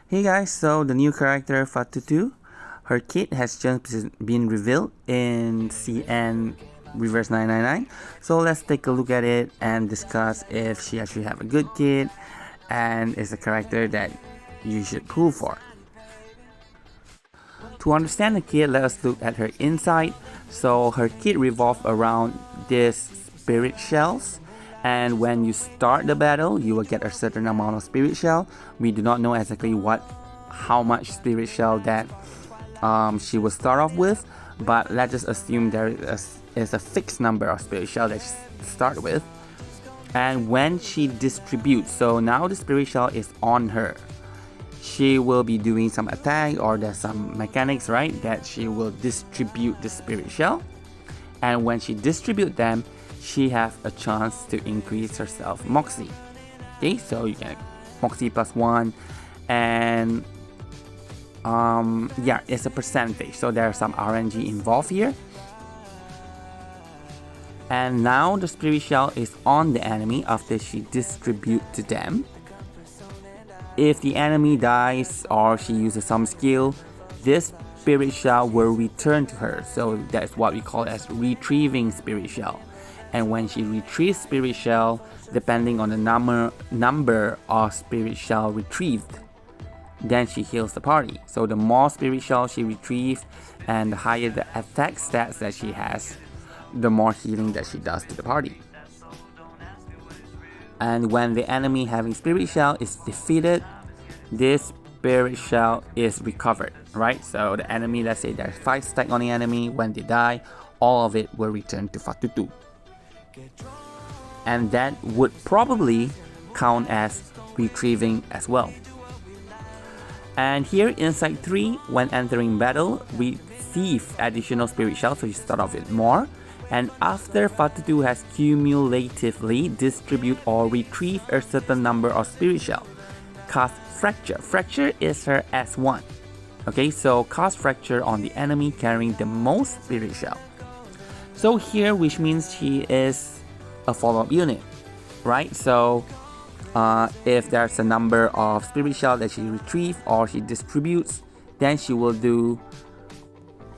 Hey guys, so the new character Fatutu, her kit has just been revealed in CN Reverse 999. So let's take a look at it and discuss if she actually have a good kit and is a character that you should pull for. To understand the kit, let us look at her inside. So her kit revolves around these spirit shells, and when you start the battle you will get a certain amount of spirit shell. We do not know exactly how much spirit shell that she will start off with, but let's just assume there is a fixed number of spirit shell that she start with. And when she distributes, so now the spirit shell is on her, she will be doing some attack, or there's some mechanics, right, that she will distribute the spirit shell. And when she distribute them, she has a chance to increase herself Moxie. Okay, so you get Moxie +1, and yeah, it's a percentage, so there's some RNG involved here. And now the spirit shell is on the enemy after she distributes to them. If the enemy dies or she uses some skill, this spirit shell will return to her. So that's what we call as retrieving spirit shell. And when she retrieves spirit shell, depending on the number of spirit shell retrieved, then she heals the party. So the more spirit shell she retrieves and the higher the attack stats that she has, the more healing that she does to the party. And when the enemy having spirit shell is defeated, this spirit shell is recovered, right? So the enemy, let's say there's 5 stack on the enemy, when they die, all of it will return to Fatutu. And that would probably count as retrieving as well. And here in Site 3, when entering battle, receive additional spirit shell, so you start off with more. And after Fatutu has cumulatively distribute or retrieve a certain number of spirit shell, cast Fracture. Fracture is her S1. Okay, so cast Fracture on the enemy carrying the most spirit shell. So here, which means she is a follow-up unit, right? So if there's a number of spirit shell that she retrieves or she distributes, then she will do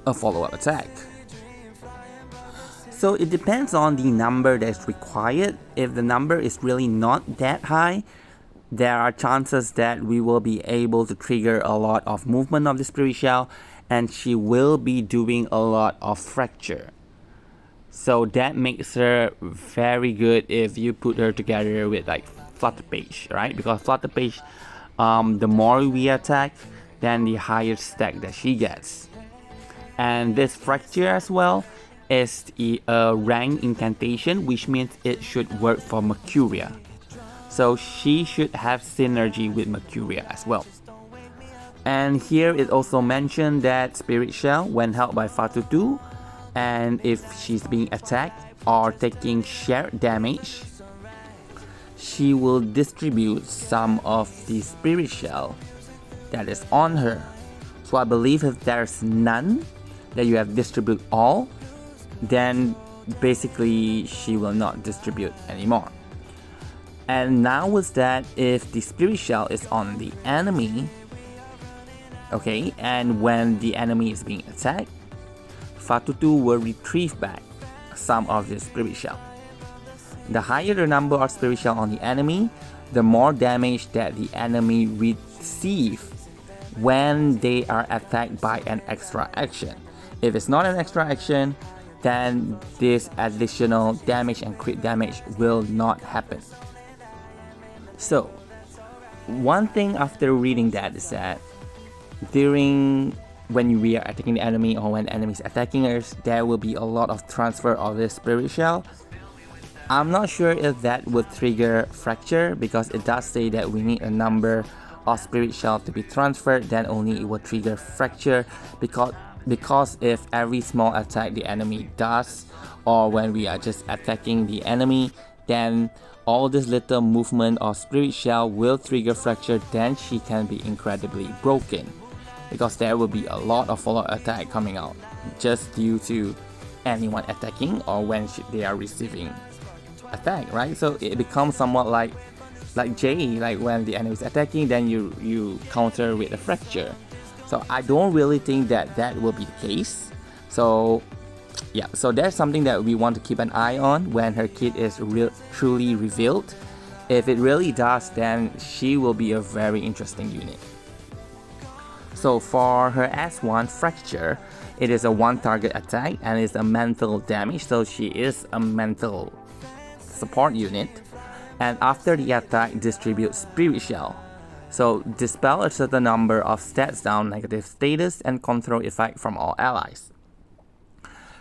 a follow-up attack. So it depends on the number that's required. If the number is really not that high, there are chances that we will be able to trigger a lot of movement of the spirit shell, and she will be doing a lot of fracture. So that makes her very good if you put her together with like Flutterpage, right? Because Flutterpage, the more we attack, then the higher stack that she gets. And this fracture as well is a rank incantation, which means it should work for Mercuria. So she should have synergy with Mercuria as well. And here it also mentioned that Spirit Shell, when held by Fatutu, and if she's being attacked or taking shared damage, she will distribute some of the Spirit Shell that is on her. So I believe if there's none, that you have distribute all, then basically she will not distribute anymore. And now with that, if the spirit shell is on the enemy, okay, and when the enemy is being attacked, Fatutu will retrieve back some of the spirit shell. The higher the number of spirit shell on the enemy, the more damage that the enemy receive when they are attacked by an extra action. If it's not an extra action, then this additional damage and crit damage will not happen. So, one thing after reading that is that when we are attacking the enemy or when enemies attacking us, there will be a lot of transfer of the spirit shell. I'm not sure if that would trigger fracture, because it does say that we need a number of spirit shell to be transferred, then only it will trigger fracture, because if every small attack the enemy does, or when we are just attacking the enemy, then all this little movement of spirit shell will trigger fracture, then she can be incredibly broken, because there will be a lot of follow-up attack coming out just due to anyone attacking or when they are receiving attack, right? So it becomes somewhat like like J, like when the enemy is attacking, then you counter with a fracture. So I don't really think that that will be the case. So yeah, so that's something that we want to keep an eye on when her kit is truly revealed. If it really does, then she will be a very interesting unit. So for her S1 Fracture, it is a one target attack and it's a mental damage, so she is a mental support unit. And after the attack, distribute Spirit Shell. So dispel a certain number of stats down negative status and control effect from all allies.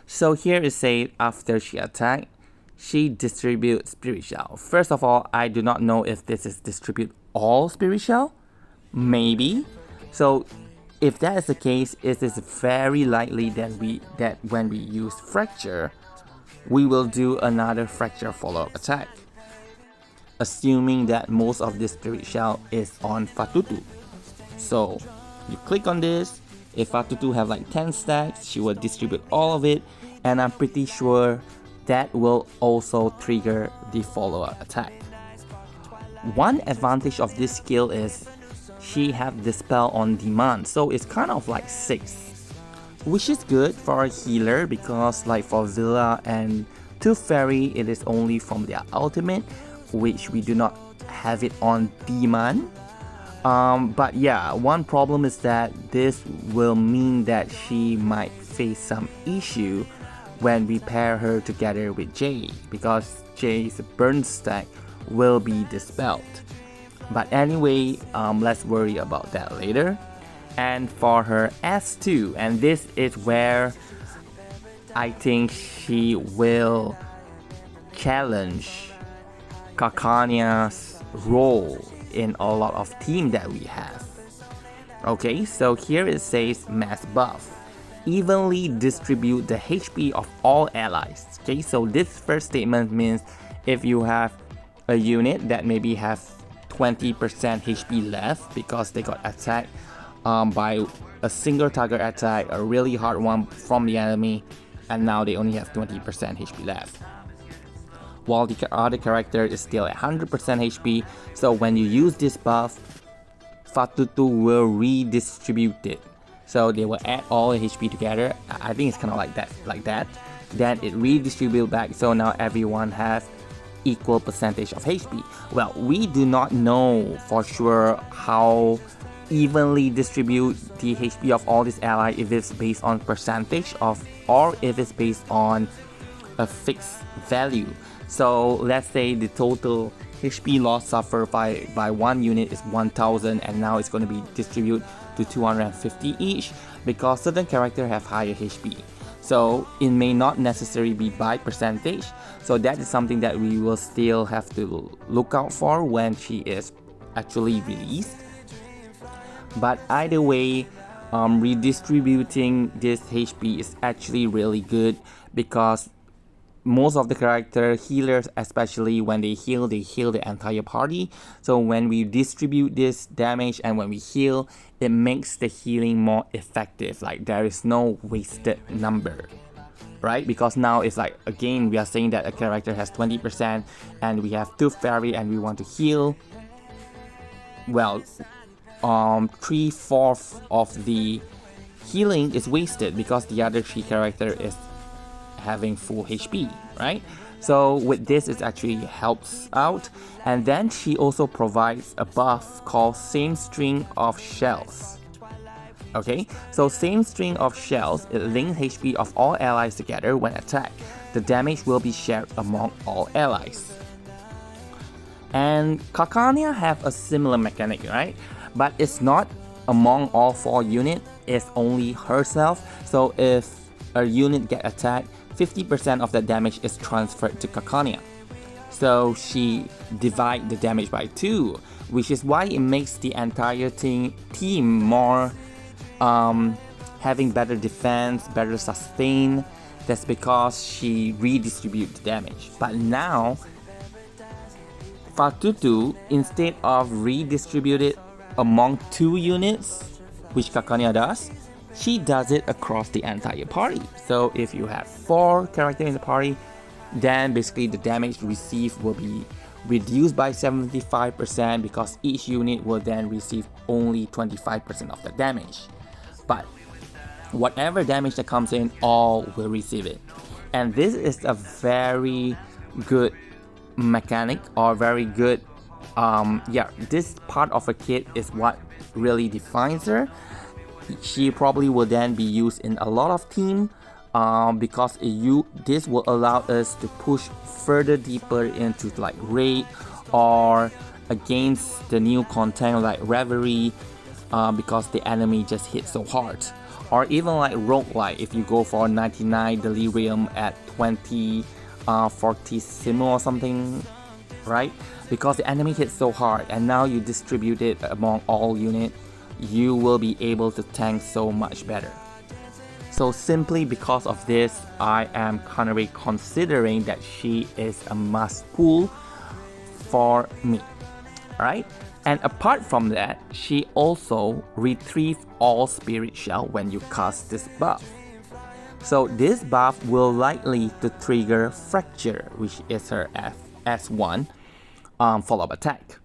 So here it says after she attack, she distributes Spirit Shell. First of all, I do not know if this is distribute all Spirit Shell. Maybe. So if that is the case, it is very likely that when we use Fracture, we will do another Fracture follow-up attack. Assuming that most of this Spirit Shell is on Fatutu. So you click on this, if Fatutu have like 10 stacks, she will distribute all of it, and I'm pretty sure that will also trigger the follow-up attack. One advantage of this skill is she have Dispel on demand, so it's kind of like 6, which is good for a healer because like for Villa and Tooth Fairy, it is only from their ultimate, which we do not have it on demand. But yeah, one problem is that this will mean that she might face some issue when we pair her together with Jay, because Jay's burn stack will be dispelled. But anyway, let's worry about that later. And for her S2, and this is where I think she will challenge Kakania's role in a lot of team that we have. Okay, so here it says mass buff. Evenly distribute the HP of all allies. Okay, so this first statement means if you have a unit that maybe have 20% HP left because they got attacked by a single target attack, a really hard one from the enemy, and now they only have 20% HP left. While the other character is still at 100% HP, so when you use this buff, Fatutu will redistribute it. So they will add all the HP together. I think it's kind of like that. Then it redistributes back, so now everyone has equal percentage of HP. Well, we do not know for sure how evenly distribute the HP of all these allies, if it's based on percentage of, or if it's based on a fixed value. So let's say the total HP loss suffered by one unit is 1000, and now it's going to be distributed to 250 each because certain characters have higher HP. So it may not necessarily be by percentage. So that is something that we will still have to look out for when she is actually released. But either way, redistributing this HP is actually really good because most of the character healers, especially when they heal the entire party. So when we distribute this damage and when we heal, it makes the healing more effective. Like there is no wasted number, right? Because now it's like, again, we are saying that a character has 20% and we have Tooth Fairy and we want to heal. Well, 3/4 of the healing is wasted because the other 3 character is having full HP, right? So with this, it actually helps out. And then she also provides a buff called Same String of Shells. Okay, so Same String of Shells, it links HP of all allies together when attacked. The damage will be shared among all allies. And Kakania have a similar mechanic, right? But it's not among all 4 units, it's only herself. So if a unit get attacked, 50% of the damage is transferred to Kakania. So she divides the damage by 2, which is why it makes the entire team more having better defense, better sustain. That's because she redistributes the damage. But now, Fatutu, instead of redistributed among 2 units, which Kakania does, she does it across the entire party. So if you have 4 characters in the party, then basically the damage received will be reduced by 75% because each unit will then receive only 25% of the damage. But whatever damage that comes in, all will receive it. And this is a very good mechanic, or very good this part of a kit is what really defines her. She probably will then be used in a lot of team because this will allow us to push further deeper into like raid or against the new content like Reverie, because the enemy just hits so hard. Or even like roguelike, if you go for 99 delirium at 20 fortissimo or something, right? Because the enemy hits so hard and now you distribute it among all units, you will be able to tank so much better. So simply because of this, I am currently considering that she is a must pull for me. Alright? And apart from that, she also retrieves all spirit shell when you cast this buff. So this buff will likely to trigger Fracture, which is her S1 follow-up attack.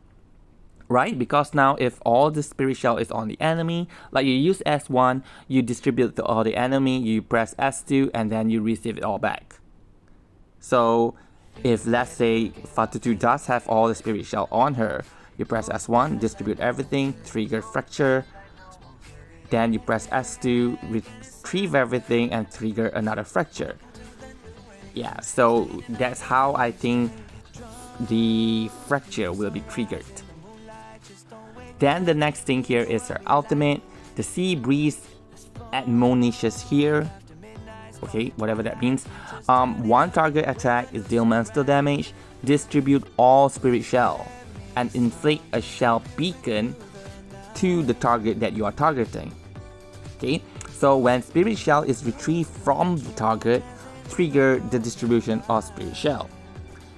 Right? Because now if all the spirit shell is on the enemy, like you use S1, you distribute to all the enemy, you press S2 and then you receive it all back. So if let's say Fatutu does have all the spirit shell on her, you press S1, distribute everything, trigger Fracture, then you press S2, retrieve everything and trigger another Fracture. Yeah, so that's how I think the Fracture will be triggered. Then the next thing here is her ultimate. The Sea Breeze admonishes here. Okay, whatever that means. One target attack is deal monster damage, distribute all spirit shell, and inflict a shell beacon to the target that you are targeting. Okay, so when spirit shell is retrieved from the target, trigger the distribution of spirit shell.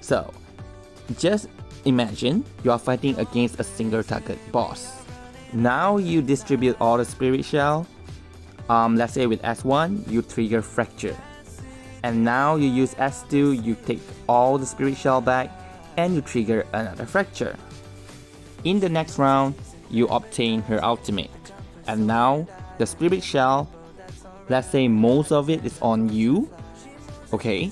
So just imagine you are fighting against a single target boss. Now you distribute all the spirit shell. Let's say with S1 you trigger Fracture, and now you use S2, you take all the spirit shell back and you trigger another Fracture. In the next round you obtain her ultimate, and now the spirit shell, let's say most of it is on you. Okay,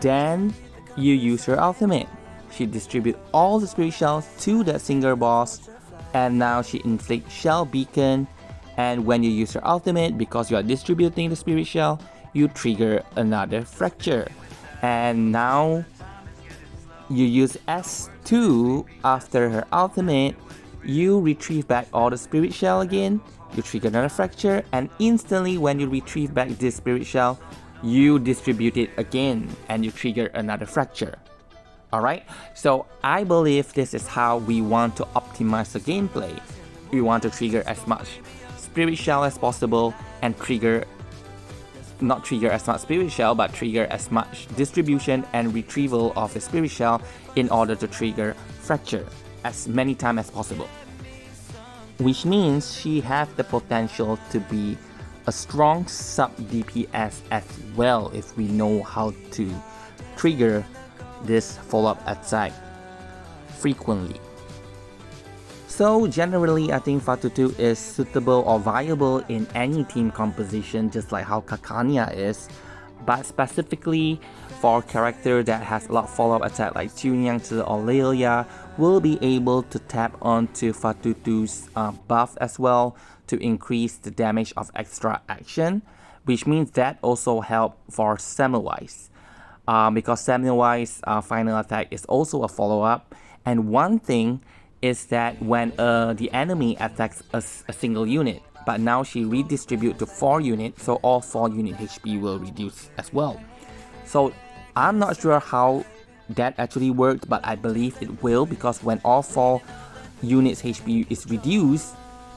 then you use her ultimate. She distributes all the spirit shells to that single boss, and now she inflicts shell beacon, and when you use her ultimate, because you are distributing the spirit shell, you trigger another Fracture. And now you use S2 after her ultimate, you retrieve back all the spirit shell again, you trigger another Fracture, and instantly when you retrieve back this spirit shell, you distribute it again and you trigger another Fracture. Alright, so I believe this is how we want to optimize the gameplay. We want to trigger as much spirit shell as possible and not trigger as much spirit shell, but trigger as much distribution and retrieval of the spirit shell in order to trigger Fracture as many times as possible. Which means she has the potential to be a strong sub-DPS as well if we know how to trigger this follow-up attack frequently. So generally I think Fatutu is suitable or viable in any team composition, just like how Kakania is, but specifically for character that has a lot of follow-up attack like Chunyangzi or Lelia, will be able to tap onto Fatutu's buff as well to increase the damage of extra action, which means that also help for Semmelweis. Because Semmelweis' final attack is also a follow-up, and one thing is that when the enemy attacks a single unit, but now she redistributes to 4 units, so all 4 unit HP will reduce as well. So I'm not sure how that actually worked, but I believe it will, because when all 4 units HP is reduced,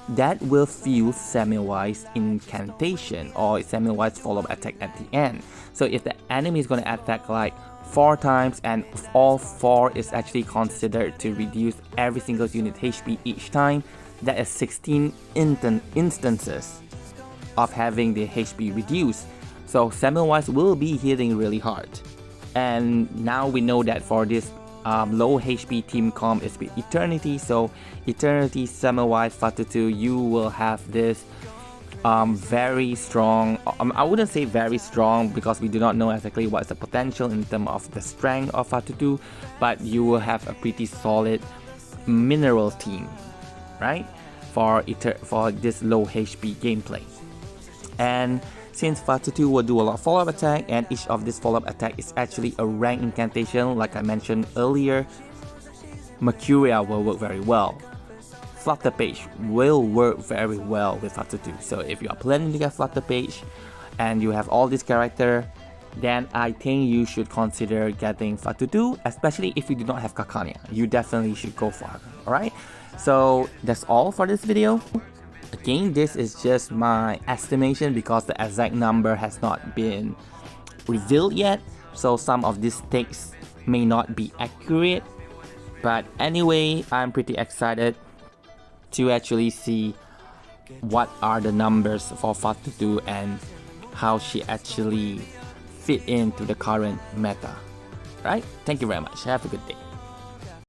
that will fuel Semmelweis' incantation or Semmelweis' follow-up attack at the end. So if the enemy is going to attack like 4 times and all 4 is actually considered to reduce every single unit HP each time, that is 16 instances of having the HP reduced. So Semmelweis will be hitting really hard. And now we know that for this low HP team comp is with Eternity. So Eternity, Semawise, Fatutu, you will have this very strong, I wouldn't say very strong because we do not know exactly what's the potential in terms of the strength of Fatutu, but you will have a pretty solid mineral team, right, for this low HP gameplay. And since Fatutu will do a lot of follow-up attack, and each of this follow-up attack is actually a rank incantation like I mentioned earlier, Mercuria will work very well. Flutterpage will work very well with Fatutu. So if you are planning to get Flutterpage and you have all these characters, then I think you should consider getting Fatutu, especially if you do not have Kakania. You definitely should go for her, alright? So that's all for this video. Again, this is just my estimation because the exact number has not been revealed yet. So some of these takes may not be accurate. But anyway, I'm pretty excited to actually see what are the numbers for Fatutu and how she actually fit into the current meta. Right? Thank you very much. Have a good day.